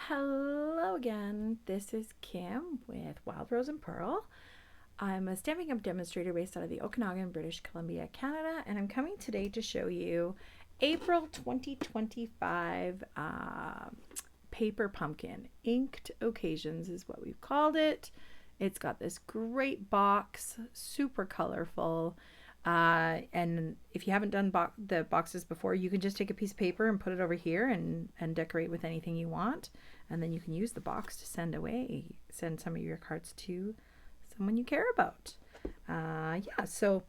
Hello again. This is Kim with Wild Rose and Pearl. I'm a Stampin' Up! Demonstrator based out of the Okanagan, British Columbia, Canada, and I'm coming today to show you April 2025 Paper Pumpkin. Inked Occasions is what we've called it. It's got this great box, super colorful. And if you haven't done the boxes before, you can just take a piece of paper and put it over here and decorate with anything you want. And then you can use the box to send some of your cards to someone you care about. The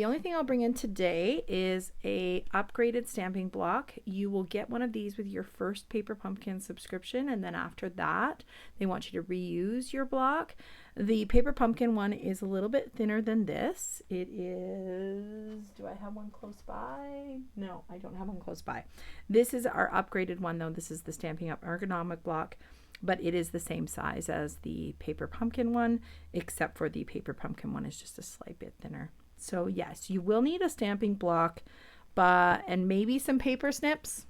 only thing I'll bring in today is a upgraded stamping block. You will get one of these with your first Paper Pumpkin subscription, and then after that, they want you to reuse your block. The Paper Pumpkin one is a little bit thinner than this. It is, do I have one close by? No, I don't have one close by. This is our upgraded one though. This is the Stampin' Up! Ergonomic block, but it is the same size as the Paper Pumpkin one, except for the Paper Pumpkin one is just a slight bit thinner. So yes, you will need a stamping block, and maybe some paper snips.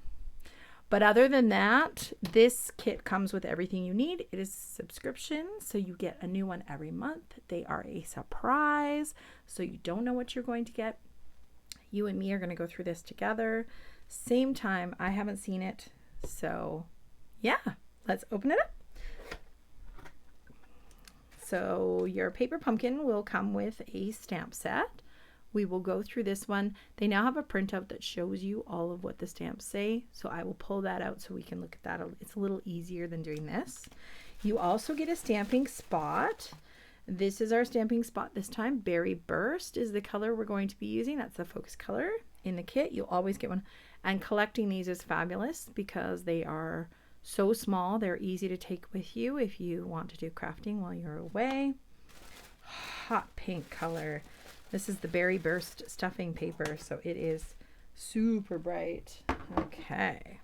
But other than that, this kit comes with everything you need. It is a subscription, so you get a new one every month. They are a surprise, so you don't know what you're going to get. You and me are going to go through this together. Same time, I haven't seen it. So yeah, let's open it up. So your Paper Pumpkin will come with a stamp set. We will go through this one. They now have a printout that shows you all of what the stamps say. So I will pull that out so we can look at that. It's a little easier than doing this. You also get a stamping spot. This is our stamping spot this time. Berry Burst is the color we're going to be using. That's the focus color in the kit. You'll always get one. And collecting these is fabulous because they are so small. They're easy to take with you if you want to do crafting while you're away. Hot pink color. This is the Berry Burst stuffing paper, so it is super bright. Okay.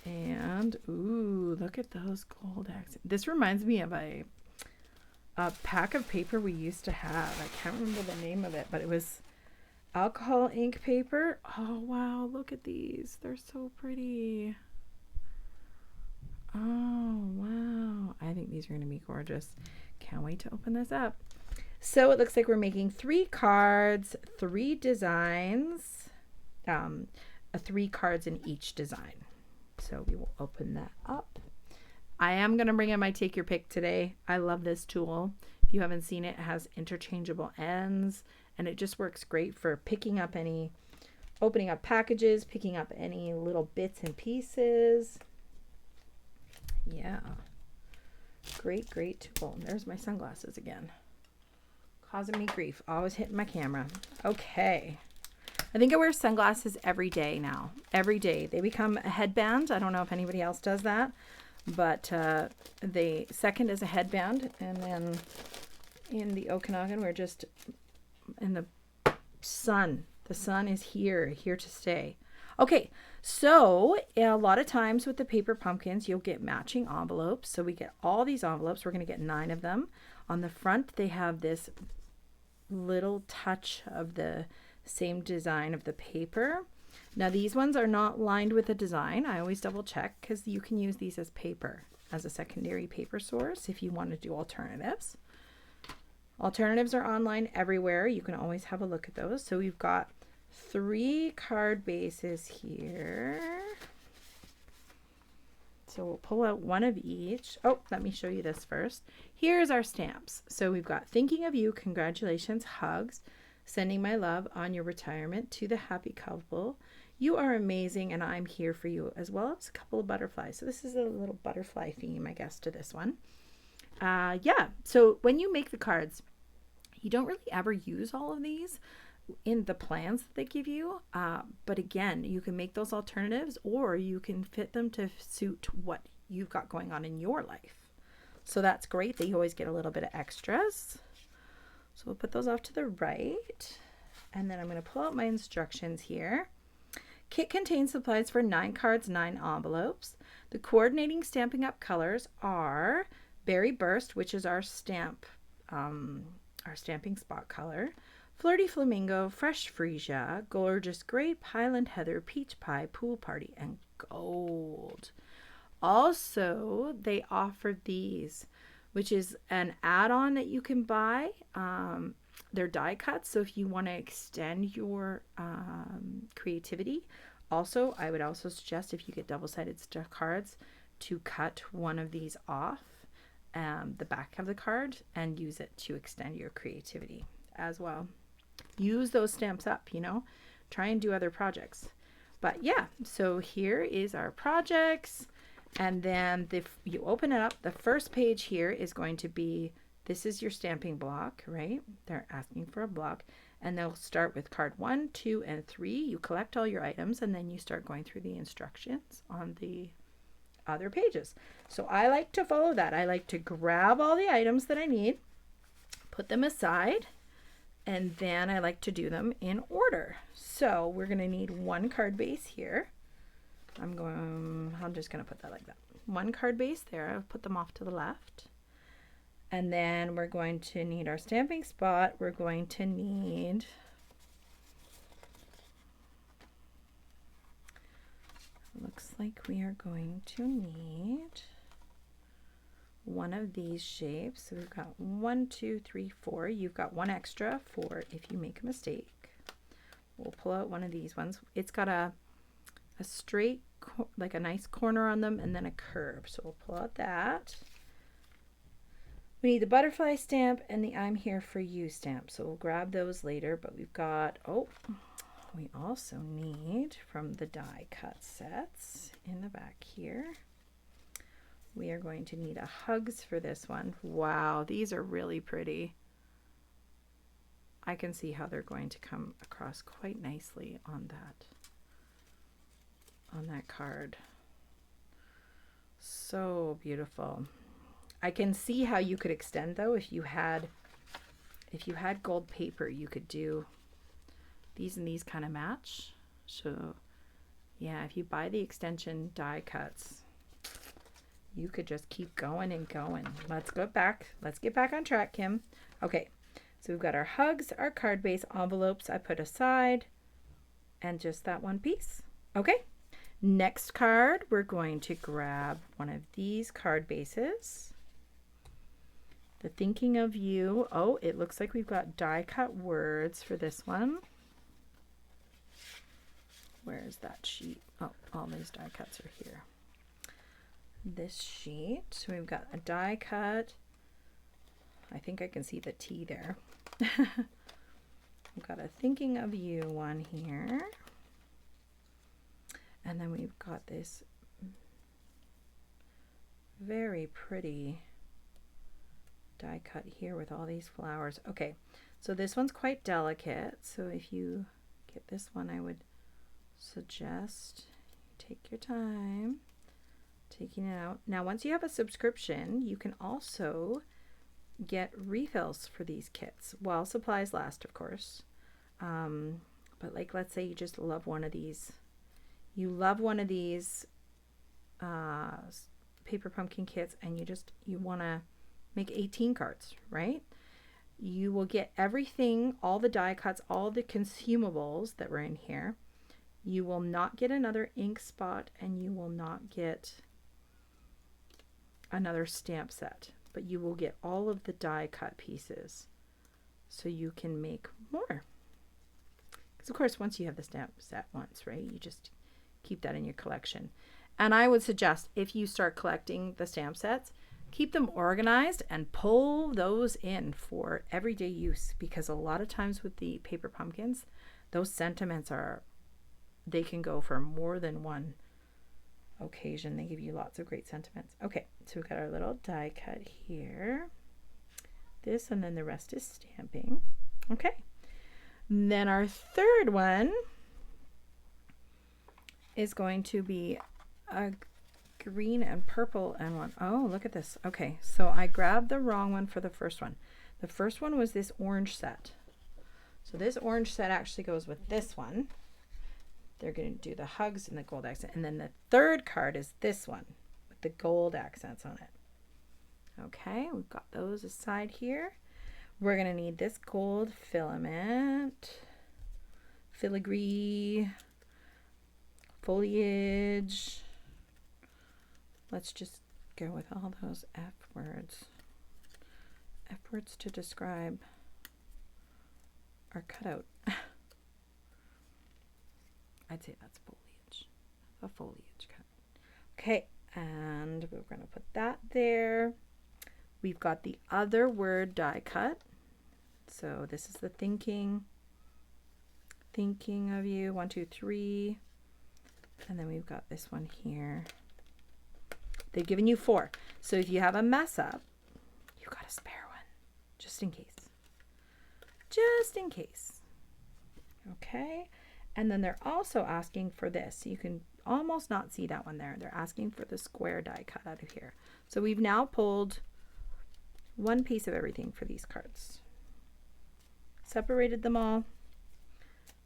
And, ooh, look at those gold accents. This reminds me of a pack of paper we used to have. I can't remember the name of it, but it was alcohol ink paper. Oh, wow, look at these. They're so pretty. Oh, wow. I think these are going to be gorgeous. Can't wait to open this up. So it looks like we're making 3 cards, 3 designs, 3 cards in each design. So we will open that up. I am going to bring in my Take Your Pick today. I love this tool. If you haven't seen it, it has interchangeable ends, and it just works great for picking up opening up packages, picking up any little bits and pieces. Yeah. Great, great tool. There's my sunglasses again. Causing me grief. Always hitting my camera. Okay. I think I wear sunglasses every day now. Every day. They become a headband. I don't know if anybody else does that. But they second as a headband. And then in the Okanagan, we're just in the sun. The sun is here to stay. Okay, so a lot of times with the Paper Pumpkins, you'll get matching envelopes. So we get all these envelopes. We're going to get 9 of them. On the front, they have this little touch of the same design of the paper. Now, these ones are not lined with a design. I always double check because you can use these as paper, as a secondary paper source if you want to do alternatives. Alternatives are online everywhere. You can always have a look at those. So we've got 3 card bases here. So we'll pull out one of each. Oh, let me show you this first. Here's our stamps. So we've got thinking of you, congratulations, hugs, sending my love on your retirement to the happy couple. You are amazing and I'm here for you, as well as a couple of butterflies. So this is a little butterfly theme, I guess, to this one. So when you make the cards, you don't really ever use all of these in the plans that they give you, but again, you can make those alternatives or you can fit them to suit what you've got going on in your life. So that's great that you always get a little bit of extras. So we'll put those off to the right, and then I'm going to pull out my instructions here. Kit contains supplies for 9 cards, 9 envelopes. The coordinating Stampin' Up! Colors are Berry Burst, which is our stamping spot color. Flirty Flamingo, Fresh Freesia, Gorgeous Grape, Highland Heather, Peach Pie, Pool Party, and Gold. Also, they offered these, which is an add-on that you can buy. They're die cuts, so if you want to extend your creativity, also, I would also suggest if you get double-sided cards to cut one of these off the back of the card and use it to extend your creativity as well. Use those stamps up, you know, try and do other projects. But yeah, so here is our projects. And then you open it up, the first page here is going to be, this is your stamping block, right? They're asking for a block. And they'll start with card 1, 2, and 3. You collect all your items, and then you start going through the instructions on the other pages. So I like to follow that. I like to grab all the items that I need, put them aside, and then I like to do them in order. So we're going to need one card base here. I'm just going to put that like that. One card base there. I'll put them off to the left. And then we're going to need our stamping spot. We're going to need looks like we are going to need one of these shapes. So we've got 1, 2, 3, 4. You've got one extra for if you make a mistake. We'll pull out one of these ones. It's got a straight, like a nice corner on them, and then a curve. So we'll pull out that. We need the butterfly stamp and the I'm here for you stamp. So we'll grab those later, but we've got, we also need from the die cut sets in the back here. We are going to need a hugs for this one. Wow, these are really pretty. I can see how they're going to come across quite nicely on that card. So beautiful. I can see how you could extend though. If you had gold paper, you could do these and these kind of match. So yeah, if you buy the extension die cuts, you could just keep going and going. Let's get back on track, Kim. Okay, so we've got our hugs, our card base, envelopes I put aside, and just that one piece. Okay, next card, we're going to grab one of these card bases. The Thinking of You. Oh, it looks like we've got die cut words for this one. Where is that sheet? Oh, all these die cuts are here. This sheet. So we've got a die cut. I think I can see the T there. We've got a Thinking of You one here. And then we've got this very pretty die cut here with all these flowers. Okay, so this one's quite delicate. So if you get this one, I would suggest you take your time taking it out. Now, once you have a subscription, you can also get refills for these kits while supplies last, of course. But like, let's say you just love one of these. You love one of these paper pumpkin kits, and you want to make 18 cards, right? You will get everything, all the die cuts, all the consumables that were in here. You will not get another ink spot, and you will not get another stamp set, but you will get all of the die cut pieces so you can make more. Because of course, once you have the stamp set once, right, you just keep that in your collection. And I would suggest if you start collecting the stamp sets, keep them organized and pull those in for everyday use, because a lot of times with the paper pumpkins, those sentiments they can go for more than one occasion. They give you lots of great sentiments. Okay, so we've got our little die cut here. This, and then the rest is stamping. Okay. And then our third one is going to be a green and purple and one. Oh, look at this. Okay, so I grabbed the wrong one for the first one. The first one was this orange set. So this orange set actually goes with this one. They're going to do the hugs and the gold accent. And then the third card is this one with the gold accents on it. Okay, we've got those aside here. We're going to need this gold filament, filigree, foliage. Let's just go with all those F words. F words to describe our cutout. I'd say that's foliage. A foliage cutout. Okay, and we're going to put that there. We've got the other word die cut. So this is the thinking of you, 1, 2, 3. And then we've got this one here. They've given you 4. So if you have a mess up, you've got a spare one, just in case. Just in case. Okay. And then they're also asking for this. You can almost not see that one there. They're asking for the square die cut out of here. So we've now pulled one piece of everything for these cards. Separated them all.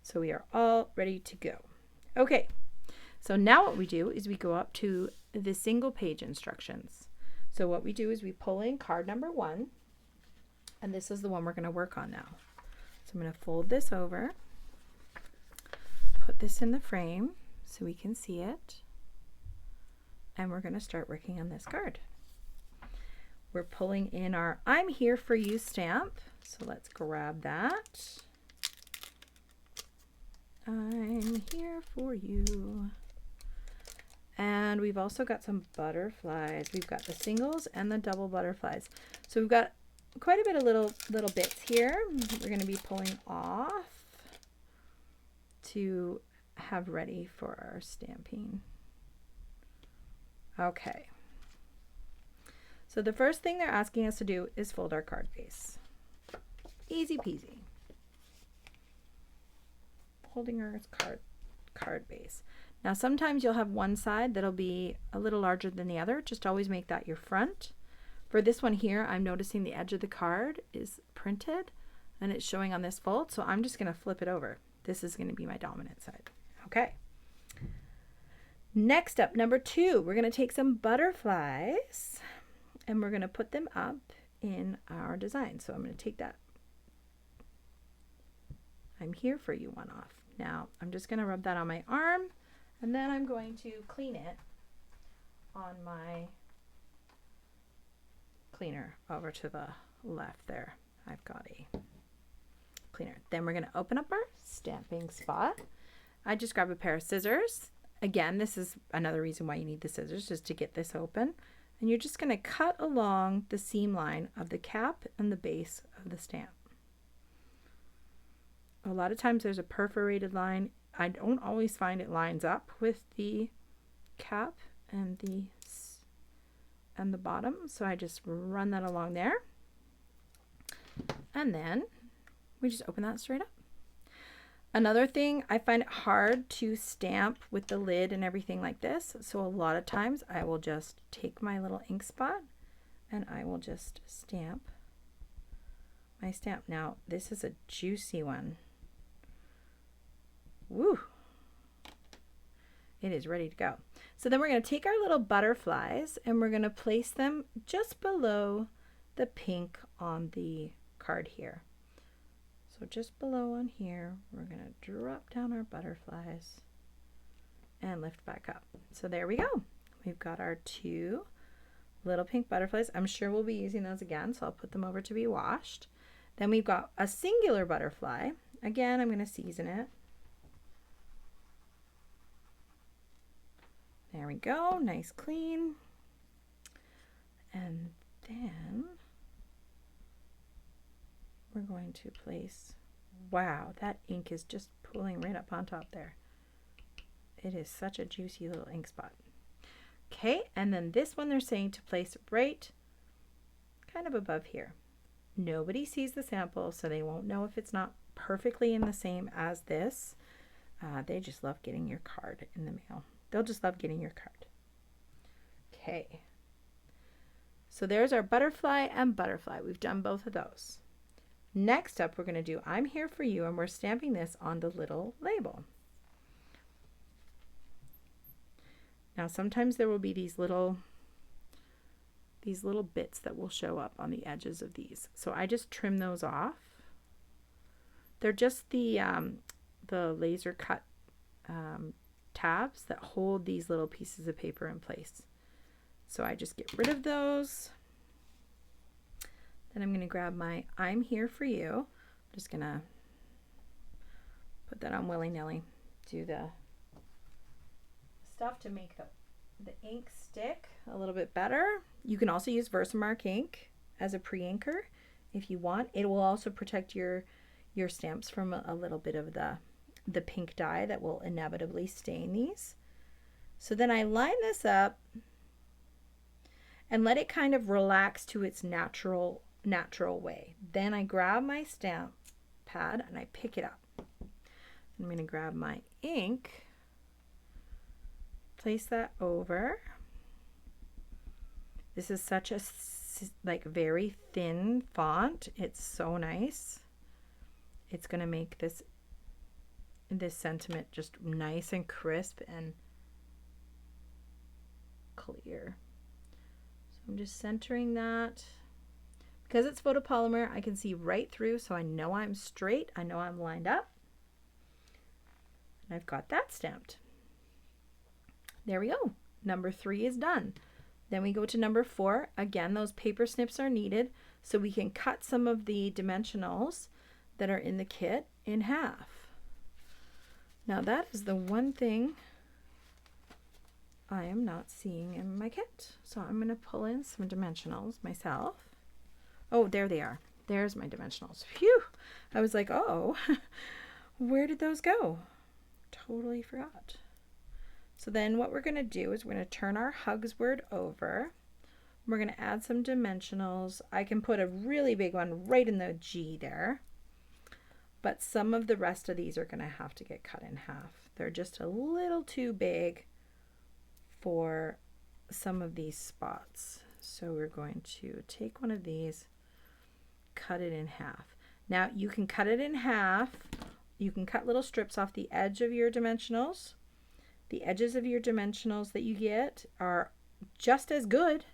So we are all ready to go. Okay. So now what we do is we go up to the single page instructions. So what we do is we pull in card number 1, and this is the one we're going to work on now. So I'm going to fold this over, put this in the frame so we can see it, and we're going to start working on this card. We're pulling in our I'm Here For You stamp, so let's grab that. I'm here for you. And we've also got some butterflies. We've got the singles and the double butterflies. So we've got quite a bit of little bits here we're going to be pulling off to have ready for our stamping. Okay. So the first thing they're asking us to do is fold our card base. Easy peasy. Holding our card base. Now sometimes you'll have one side that'll be a little larger than the other. Just always make that your front. For this one here, I'm noticing the edge of the card is printed and it's showing on this fold, so I'm just going to flip it over. This is going to be my dominant side. Okay. Next up, number 2, we're going to take some butterflies and we're going to put them up in our design. So I'm going to take that I'm Here For You one off. Now I'm just going to rub that on my arm, and then I'm going to clean it on my cleaner over to the left there. I've got a cleaner. Then we're going to open up our stamping spot. I just grab a pair of scissors. Again, this is another reason why you need the scissors, just to get this open. And you're just going to cut along the seam line of the cap and the base of the stamp. A lot of times there's a perforated line. I don't always find it lines up with the cap and the bottom, so I just run that along there, and then we just open that straight up. Another thing, I find it hard to stamp with the lid and everything like this, so a lot of times I will just take my little ink spot and I will just stamp my stamp. Now this is a juicy one. Woo! It is ready to go. So then we're going to take our little butterflies and we're going to place them just below the pink on the card here. So just below on here, we're going to drop down our butterflies and lift back up. So there we go. We've got our 2 little pink butterflies. I'm sure we'll be using those again, so I'll put them over to be washed. Then we've got a singular butterfly. Again, I'm going to season it. There we go, nice clean. And then we're going to place, wow, that ink is just pulling right up on top there. It is such a juicy little ink spot. Okay, and then this one they're saying to place right kind of above here. Nobody sees the sample, so they won't know if it's not perfectly in the same as this. They just love getting your card in the mail. They'll just love getting your card. Okay. So there's our butterfly and butterfly. We've done both of those. Next up, we're going to do I'm Here For You, and we're stamping this on the little label. Now, sometimes there will be these little these little bits that will show up on the edges of these. So I just trim those off. They're just the laser cut tabs that hold these little pieces of paper in place. So I just get rid of those. Then I'm going to grab my I'm Here For You. I'm just going to put that on willy-nilly. Do the stuff to make the ink stick a little bit better. You can also use Versamark ink as a pre-inker if you want. It will also protect your stamps from a little bit of the pink dye that will inevitably stain these. So then I line this up and let it kind of relax to its natural way. Then I grab my stamp pad and I pick it up. I'm going to grab my ink, place that over. This is such a like very thin font. It's so nice. It's going to make this sentiment just nice and crisp and clear. So I'm just centering that. Because it's photopolymer, I can see right through, so I know I'm straight. I know I'm lined up. And I've got that stamped. There we go. Number 3 is done. Then we go to number 4. Again, those paper snips are needed so we can cut some of the dimensionals that are in the kit in half. Now that is the one thing I am not seeing in my kit. So I'm going to pull in some dimensionals myself. Oh, there they are. There's my dimensionals. Phew! I was like, oh, where did those go? Totally forgot. So then what we're going to do is we're going to turn our hugs word over. We're going to add some dimensionals. I can put a really big one right in the G there. But some of the rest of these are going to have to get cut in half. They're just a little too big for some of these spots. So we're going to take one of these, cut it in half. Now you can cut it in half. You can cut little strips off the edge of your dimensionals. The edges of your dimensionals that you get are just as good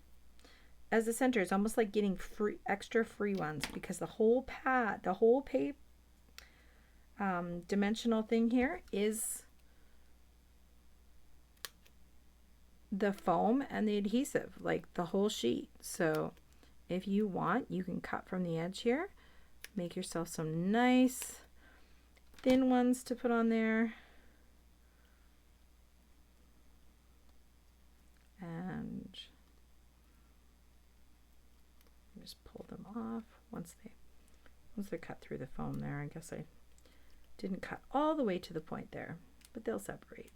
as the center. It's almost like getting extra free ones because the whole pad, the whole dimensional thing here is the foam and the adhesive, like the whole sheet. So if you want, you can cut from the edge here, make yourself some nice thin ones to put on there, and just pull them off once they're cut through the foam there. I guess I didn't cut all the way to the point there, but they'll separate.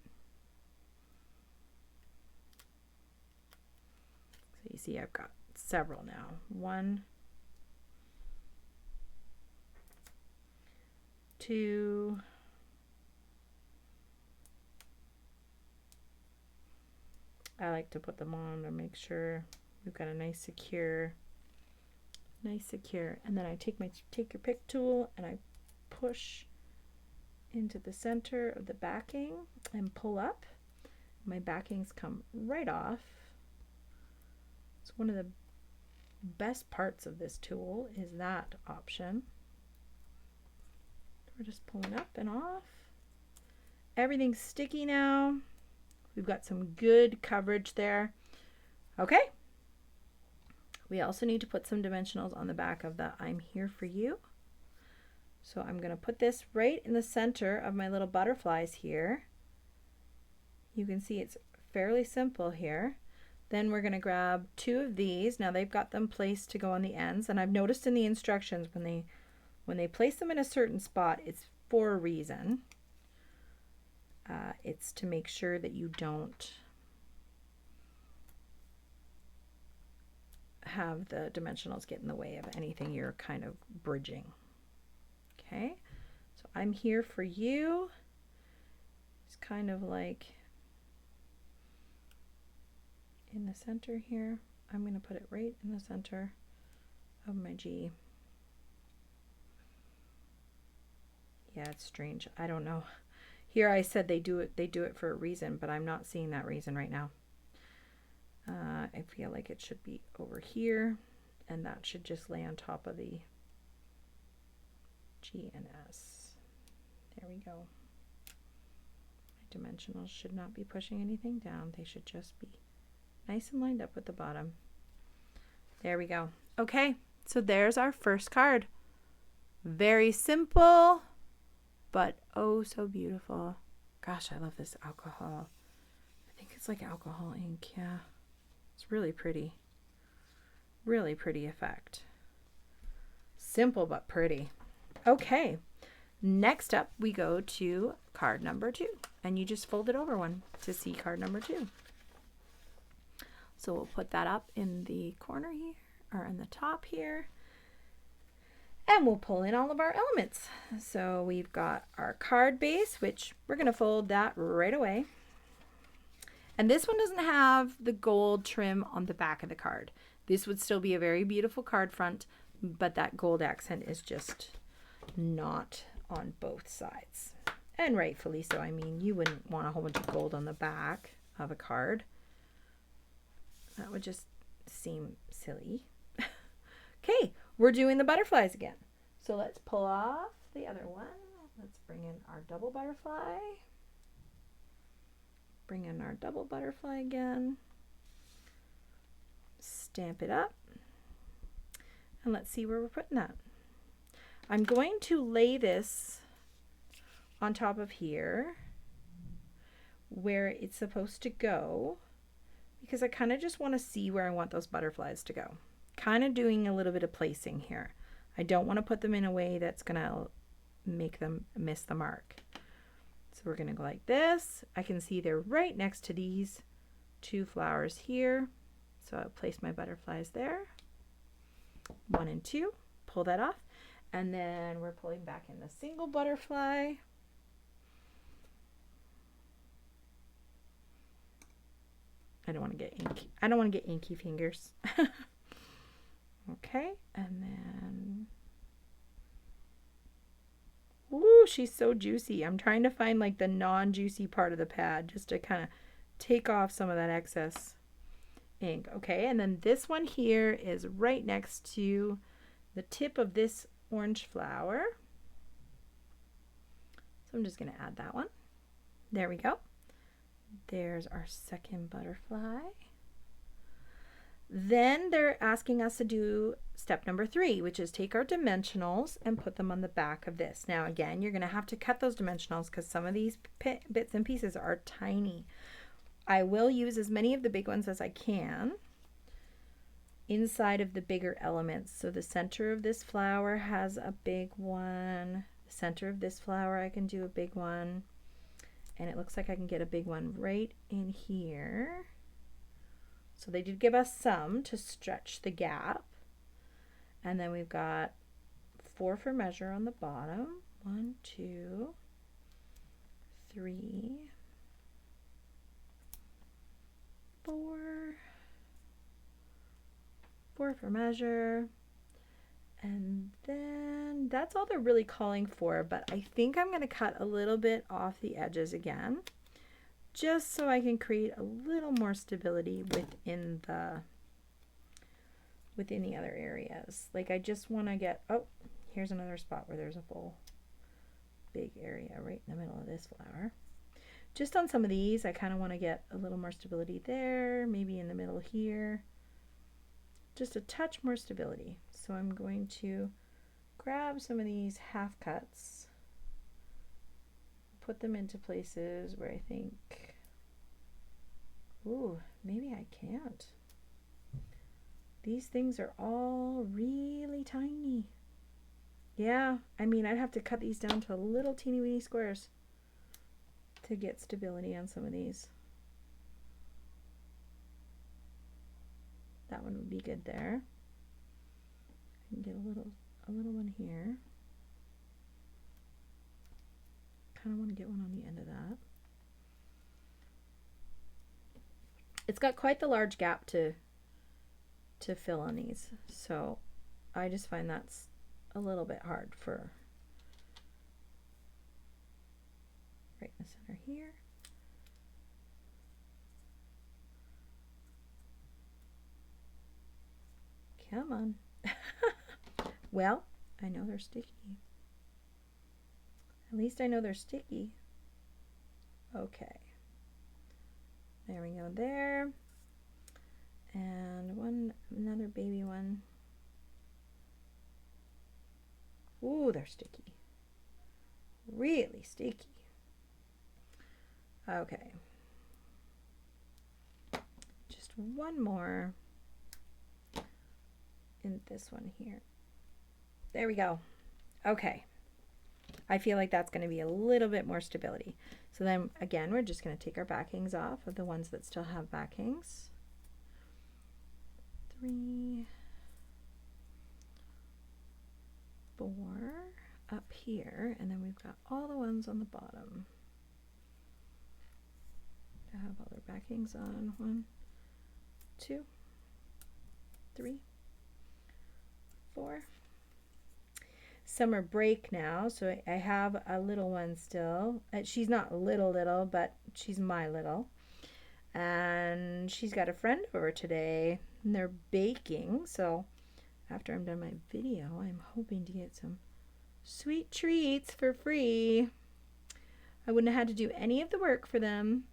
So you see I've got several now. 1, 2, I like to put them on to make sure we've got a nice secure, and then I take your pick tool and I push into the center of the backing and pull up. My backings come right off. It's one of the best parts of this tool is that option. We're just pulling up and off. Everything's sticky now. We've got some good coverage there. Okay. We also need to put some dimensionals on the back of the I'm Here For You. So I'm going to put this right in the center of my little butterflies here. You can see it's fairly simple here. Then we're going to grab 2 of these. Now they've got them placed to go on the ends, and I've noticed in the instructions when they place them in a certain spot, it's for a reason. It's to make sure that you don't have the dimensionals get in the way of anything you're kind of bridging. Okay, so I'm Here For You. It's kind of like in the center here. I'm going to put it right in the center of my G. Yeah, it's strange. I don't know. Here I said they do it for a reason, but I'm not seeing that reason right now. I feel like it should be over here, and that should just lay on top of the G and S. There we go. My dimensionals should not be pushing anything down. They should just be nice and lined up with the bottom. There we go. Okay, so there's our first card. Very simple, but oh so beautiful. Gosh, I love this alcohol. I think it's like alcohol ink, yeah. It's really pretty. Really pretty effect. Simple but pretty. Okay, next up we go to card number 2. And you just fold it over one to see card number 2. So we'll put that up in the corner here, or in the top here. And we'll pull in all of our elements. So we've got our card base, which we're going to fold that right away. And this one doesn't have the gold trim on the back of the card. This would still be a very beautiful card front, but that gold accent is just not on both sides. And rightfully so. I mean, you wouldn't want a whole bunch of gold on the back of a card. That would just seem silly. Okay, we're doing the butterflies again. So let's pull off the other one. Let's bring in our double butterfly. Bring in our double butterfly again. Stamp it up. And let's see where we're putting that. I'm going to lay this on top of here where it's supposed to go, because I kind of just want to see where I want those butterflies to go. Kind of doing a little bit of placing here. I don't want to put them in a way that's going to make them miss the mark. So we're going to go like this. I can see they're right next to these 2 flowers here. So I'll place my butterflies there. 1 and 2. Pull that off. And then we're pulling back in the single butterfly. I don't want to get inky. I don't want to get inky fingers. Okay, and then, ooh, she's so juicy. I'm trying to find like the non-juicy part of the pad just to kind of take off some of that excess ink. Okay, and then this one here is right next to the tip of this orange flower. So I'm just going to add that one. There we go. There's our second butterfly. Then they're asking us to do step number 3, which is take our dimensionals and put them on the back of this. Now again, you're going to have to cut those dimensionals because some of these bits and pieces are tiny. I will use as many of the big ones as I can inside of the bigger elements. So the center of this flower has a big one. The center of this flower, I can do a big one. And it looks like I can get a big one right in here. So they did give us some to stretch the gap. And then we've got 4 for measure on the bottom. 1, 2, 3, 4. 4 for measure. And then that's all they're really calling for, but I think I'm going to cut a little bit off the edges again, just so I can create a little more stability within the other areas. Like I just want to get, oh, here's another spot where there's a full big area right in the middle of this flower. Just on some of these, I kind of want to get a little more stability there, maybe in the middle here. Just a touch more stability. So I'm going to grab some of these half cuts, put them into places where I think, ooh, maybe I can't. These things are all really tiny. Yeah, I mean, I'd have to cut these down to little teeny weeny squares to get stability on some of these. That one would be good there. I can get a little one here. Kind of want to get one on the end of that. It's got quite the large gap to fill on these, so I just find that's a little bit hard for right in the center here. Come on. Well, I know they're sticky. At least I know they're sticky. Okay. There we go there. And another baby one. Ooh, they're sticky. Really sticky. Okay. Just one more in this one here. There we go. Okay. I feel like that's going to be a little bit more stability. So then again, we're just going to take our backings off of the ones that still have backings. 3, 4 up here, and then we've got all the ones on the bottom. I have all their backings on. 1, 2, 3, 4. Summer break now, so I have a little one still. She's not little, but she's my little. And she's got a friend over today, and they're baking. So after I'm done my video, I'm hoping to get some sweet treats for free. I wouldn't have had to do any of the work for them.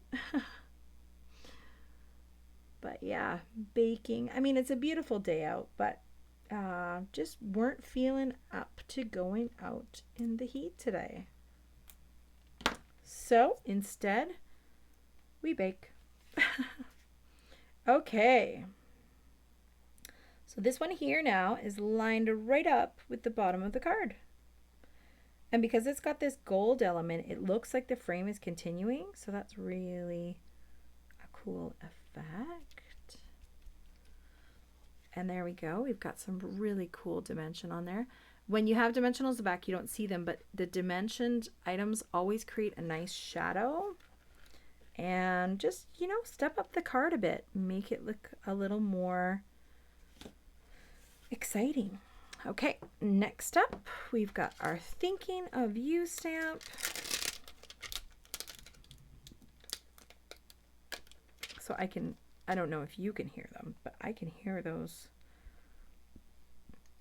But yeah, baking. I mean, it's a beautiful day out, but just weren't feeling up to going out in the heat today. So instead, we bake. Okay. So this one here now is lined right up with the bottom of the card. And because it's got this gold element, it looks like the frame is continuing. So that's really a cool effect. And there we go. We've got some really cool dimension on there. When you have dimensionals at the back, you don't see them, but the dimensioned items always create a nice shadow. And just, step up the card a bit. Make it look a little more exciting. Okay, next up, we've got our Thinking of You stamp. So I don't know if you can hear them, but I can hear those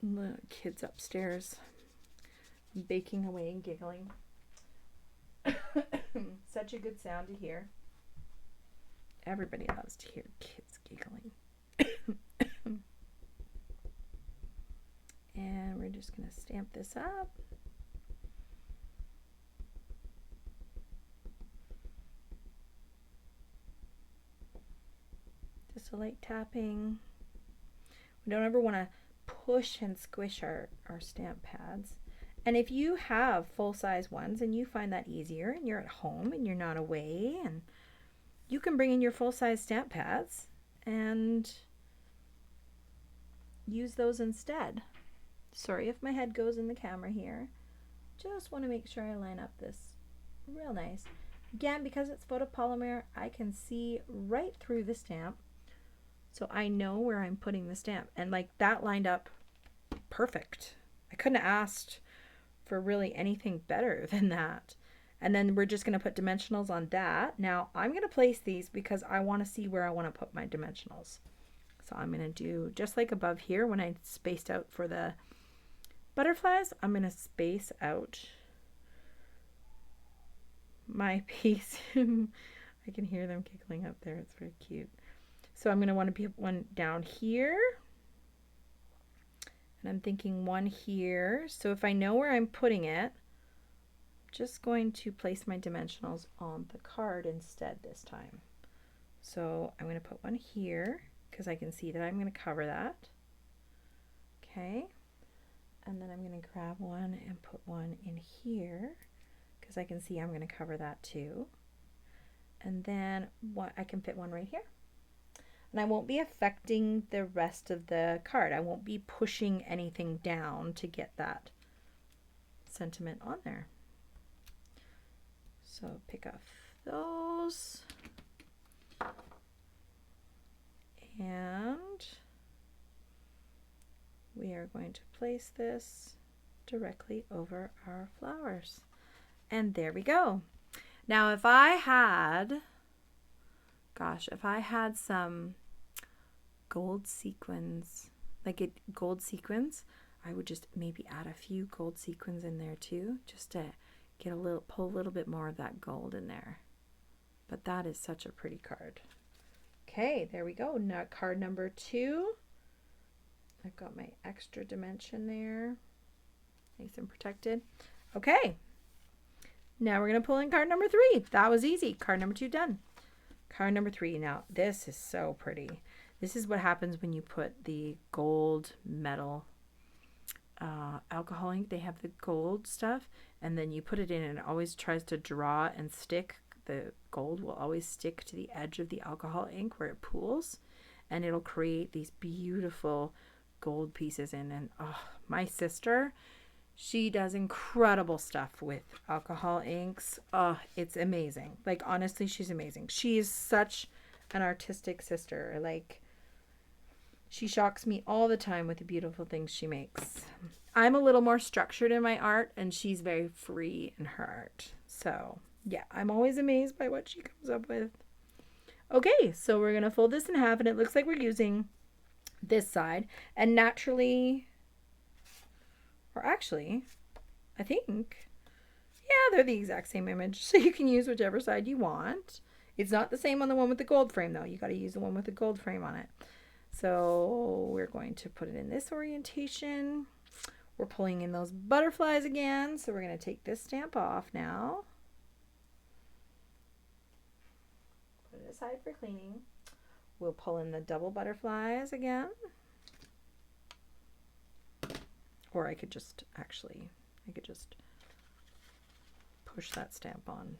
little kids upstairs baking away and giggling. Such a good sound to hear. Everybody loves to hear kids giggling. And we're just going to stamp this up. Just a light tapping. We don't ever want to push and squish our stamp pads. And if you have full-size ones and you find that easier and you're at home and you're not away, and you can bring in your full-size stamp pads and use those instead. Sorry if my head goes in the camera here. Just want to make sure I line up this real nice. Again, because it's photopolymer, I can see right through the stamp. So I know where I'm putting the stamp. And like that lined up perfect. I couldn't have asked for really anything better than that. And then we're just going to put dimensionals on that. Now I'm going to place these because I want to see where I want to put my dimensionals. So I'm going to do just like above here when I spaced out for the butterflies, I'm going to space out my piece. I can hear them giggling up there. It's very cute. So I'm going to want to put one down here. And I'm thinking one here. So if I know where I'm putting it, I'm just going to place my dimensionals on the card instead this time. So I'm going to put one here because I can see that I'm going to cover that. Okay. And then I'm going to grab one and put one in here because I can see I'm going to cover that too. And then I can fit one right here. And I won't be affecting the rest of the card. I won't be pushing anything down to get that sentiment on there. So pick up those. And we are going to place this directly over our flowers. And there we go. Now if I had some gold sequins like a gold sequins, I would just maybe add a few gold sequins in there too, just to get pull a little bit more of that gold in there. But that is such a pretty card. Okay, there we go. Now card number 2. I've got my extra dimension there, nice and protected. Okay, now we're going to pull in card number 3. That was easy. Card number 2 done. Card number 3. Now, this is so pretty. This is what happens when you put the gold metal alcohol ink. They have the gold stuff, and then you put it in, and it always tries to draw and stick. The gold will always stick to the edge of the alcohol ink where it pools, and it'll create these beautiful gold pieces in. And oh, my sister, she does incredible stuff with alcohol inks. Oh, it's amazing. Like, honestly, she's amazing. She is such an artistic sister. Like, she shocks me all the time with the beautiful things she makes. I'm a little more structured in my art, and she's very free in her art. So, yeah, I'm always amazed by what she comes up with. Okay, so we're going to fold this in half, and it looks like we're using this side. And naturally, or actually, I think, yeah, they're the exact same image. So you can use whichever side you want. It's not the same on the one with the gold frame, though. You got to use the one with the gold frame on it. So we're going to put it in this orientation. We're pulling in those butterflies again. So we're going to take this stamp off now. Put it aside for cleaning. We'll pull in the double butterflies again. Or I could just push that stamp on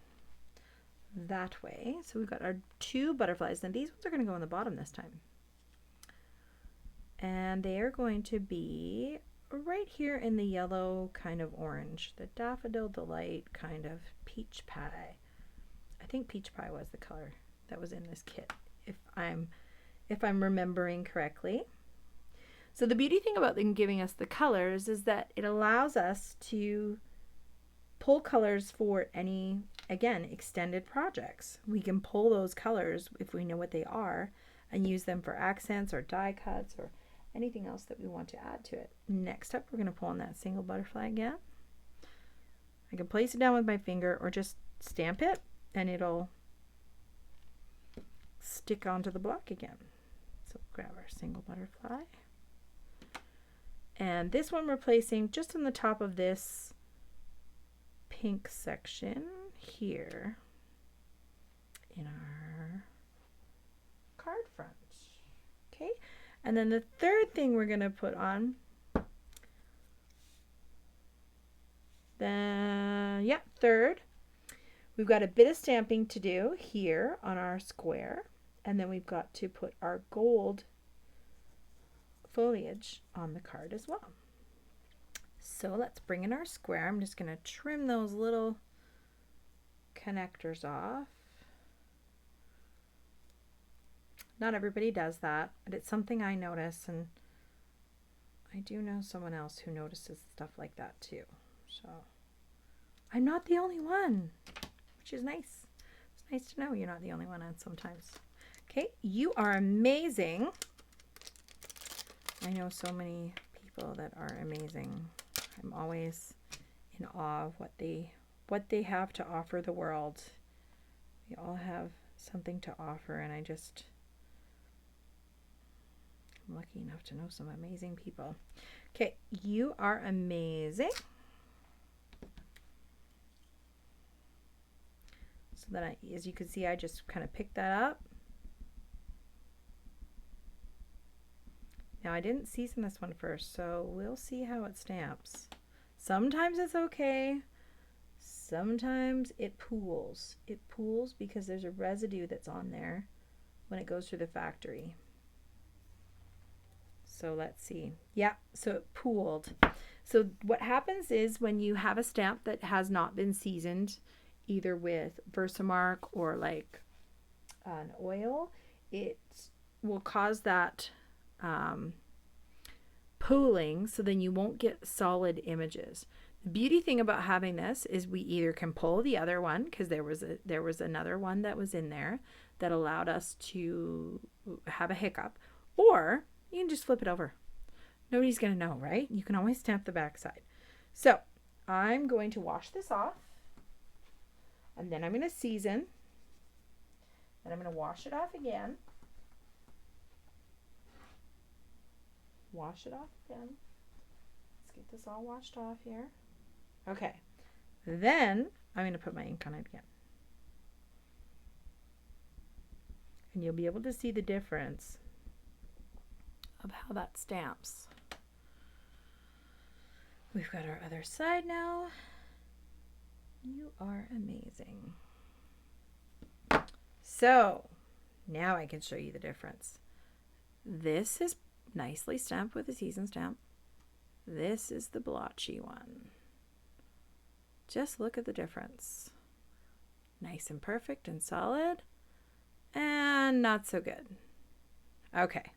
that way. So we've got our 2 butterflies. Now these ones are going to go on the bottom this time. And they are going to be right here in the yellow kind of orange, the Daffodil Delight kind of peach pie. I think peach pie was the color that was in this kit, if I'm remembering correctly. So the beauty thing about them giving us the colors is that it allows us to pull colors for any, again, extended projects. We can pull those colors if we know what they are and use them for accents or die cuts or anything else that we want to add to it. Next up, we're going to pull on that single butterfly again. I can place it down with my finger or just stamp it, and it'll stick onto the block again. So grab our single butterfly. And this one we're placing just on the top of this pink section here in our card front. Okay, and then the third thing we're going to put on, third, we've got a bit of stamping to do here on our square, and then we've got to put our gold foliage on the card as well. So let's bring in our square. I'm just going to trim those little connectors off. Not everybody does that, but it's something I notice, and I do know someone else who notices stuff like that too. So I'm not the only one, which is nice. It's nice to know you're not the only one, and sometimes. Okay, you are amazing. I know so many people that are amazing. I'm always in awe of what they have to offer the world. We all have something to offer, and I'm lucky enough to know some amazing people. Okay, you are amazing. So then as you can see, I just kind of picked that up. Now I didn't season this one first, so we'll see how it stamps. Sometimes it's okay. Sometimes it pools. It pools because there's a residue that's on there when it goes through the factory. So let's see. Yeah, so it pooled. So what happens is when you have a stamp that has not been seasoned, either with Versamark or like an oil, it will cause that pooling, so then you won't get solid images. The beauty thing about having this is we either can pull the other one, because there was another one that was in there that allowed us to have a hiccup, or you can just flip it over. Nobody's going to know, right? You can always stamp the back side. So I'm going to wash this off, and then I'm going to season, and I'm going to wash it off again. Wash it off again. Let's get this all washed off here. Okay. Then I'm going to put my ink on it again. And you'll be able to see the difference of how that stamps. We've got our other side now. You are amazing. So now I can show you the difference. This is nicely stamped with a season stamp. This is the blotchy one. Just look at the difference. Nice and perfect and solid, and not so good. Okay,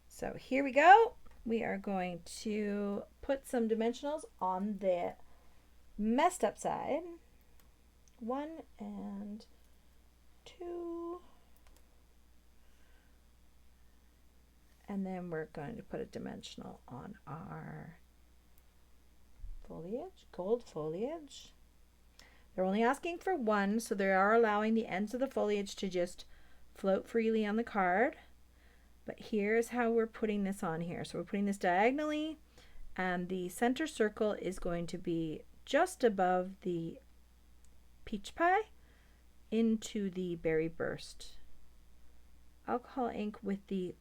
so here we go. We are going to put some dimensionals on the messed up side. 1 and 2. And then we're going to put a dimensional on our foliage, gold foliage. They're only asking for 1, so they are allowing the ends of the foliage to just float freely on the card. But here's how we're putting this on here. So we're putting this diagonally, and the center circle is going to be just above the peach pie into the berry burst alcohol ink, with the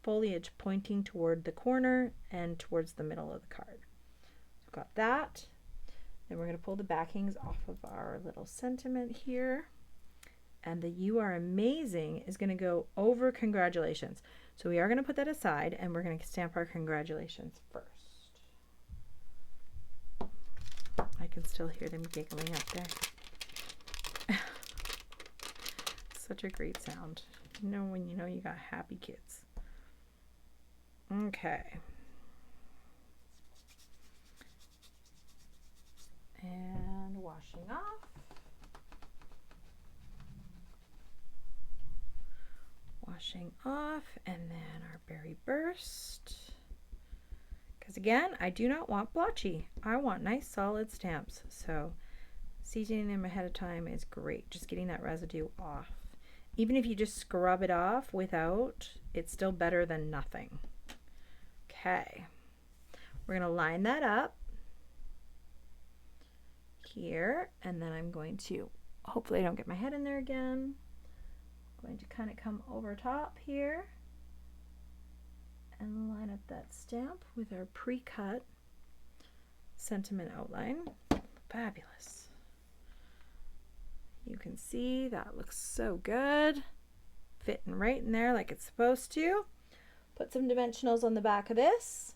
foliage pointing toward the corner and towards the middle of the card. So we've got that. Then we're going to pull the backings off of our little sentiment here. And the "You are amazing" is going to go over congratulations. So we are going to put that aside, and we're going to stamp our congratulations first. I can still hear them giggling up there. Such a great sound. You know when you know you got happy kids. Okay. And washing off. Washing off, and then our berry burst. Because again, I do not want blotchy. I want nice solid stamps. So seasoning them ahead of time is great. Just getting that residue off. Even if you just scrub it off without, it's still better than nothing. Okay. We're going to line that up here, and then I'm going to, hopefully I don't get my head in there again. I'm going to kind of come over top here and line up that stamp with our pre-cut sentiment outline. Fabulous. You can see that looks so good. Fitting right in there like it's supposed to. Put some dimensionals on the back of this.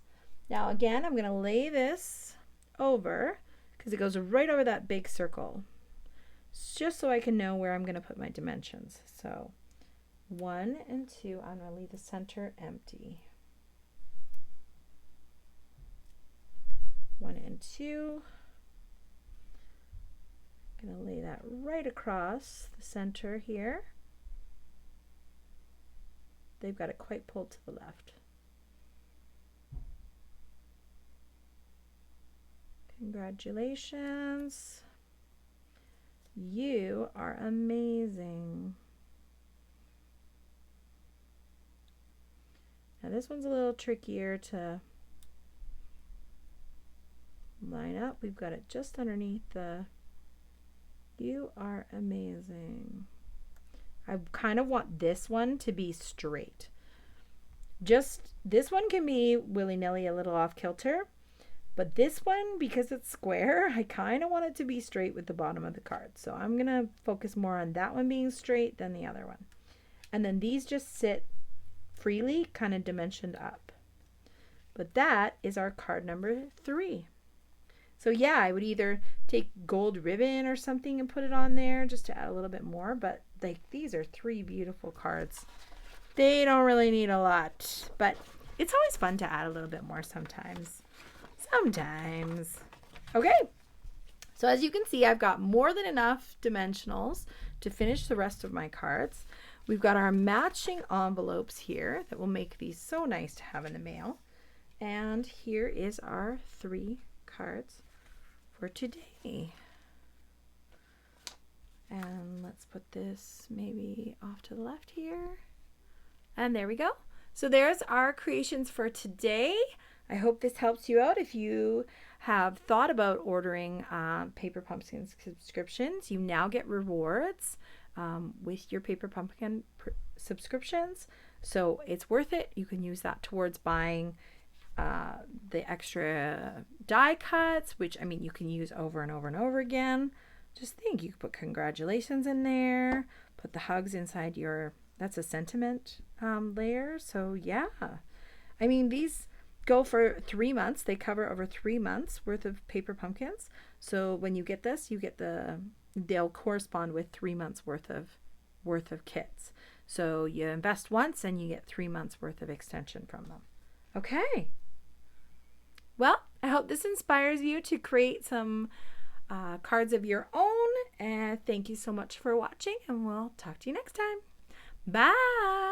Now again, I'm going to lay this over because it goes right over that big circle. It's just so I can know where I'm going to put my dimensions. So 1 and 2, I'm going to leave the center empty. 1 and 2. I'm going to lay that right across the center here. They've got it quite pulled to the left. Congratulations. You are amazing. Now this one's a little trickier to line up. We've got it just underneath the "You are amazing." I kind of want this one to be straight. Just this one can be willy-nilly, a little off kilter, but this one, because it's square, I kind of want it to be straight with the bottom of the card. So I'm going to focus more on that one being straight than the other one. And then these just sit freely, kind of dimensioned up. But that is our card number 3. So yeah, I would either take gold ribbon or something and put it on there just to add a little bit more, but like these are 3 beautiful cards. They don't really need a lot, but it's always fun to add a little bit more sometimes. Okay, so as you can see, I've got more than enough dimensionals to finish the rest of my cards. We've got our matching envelopes here that will make these so nice to have in the mail. And here is our 3 cards for today. And let's put this maybe off to the left here. And there we go. So there's our creations for today. I hope this helps you out. If you have thought about ordering Paper Pumpkin subscriptions, you now get rewards with your Paper Pumpkin subscriptions. So it's worth it. You can use that towards buying the extra die cuts, which, I mean, you can use over and over and over again. Just think, you could put congratulations in there, put the hugs inside your, that's a sentiment layer. So yeah, I mean, these go for 3 months. They cover over 3 months worth of Paper Pumpkins. So when you get this, you get they'll correspond with 3 months worth of kits. So you invest once and you get 3 months worth of extension from them. Okay. Well, I hope this inspires you to create some cards of your own. And thank you so much for watching, and we'll talk to you next time. Bye.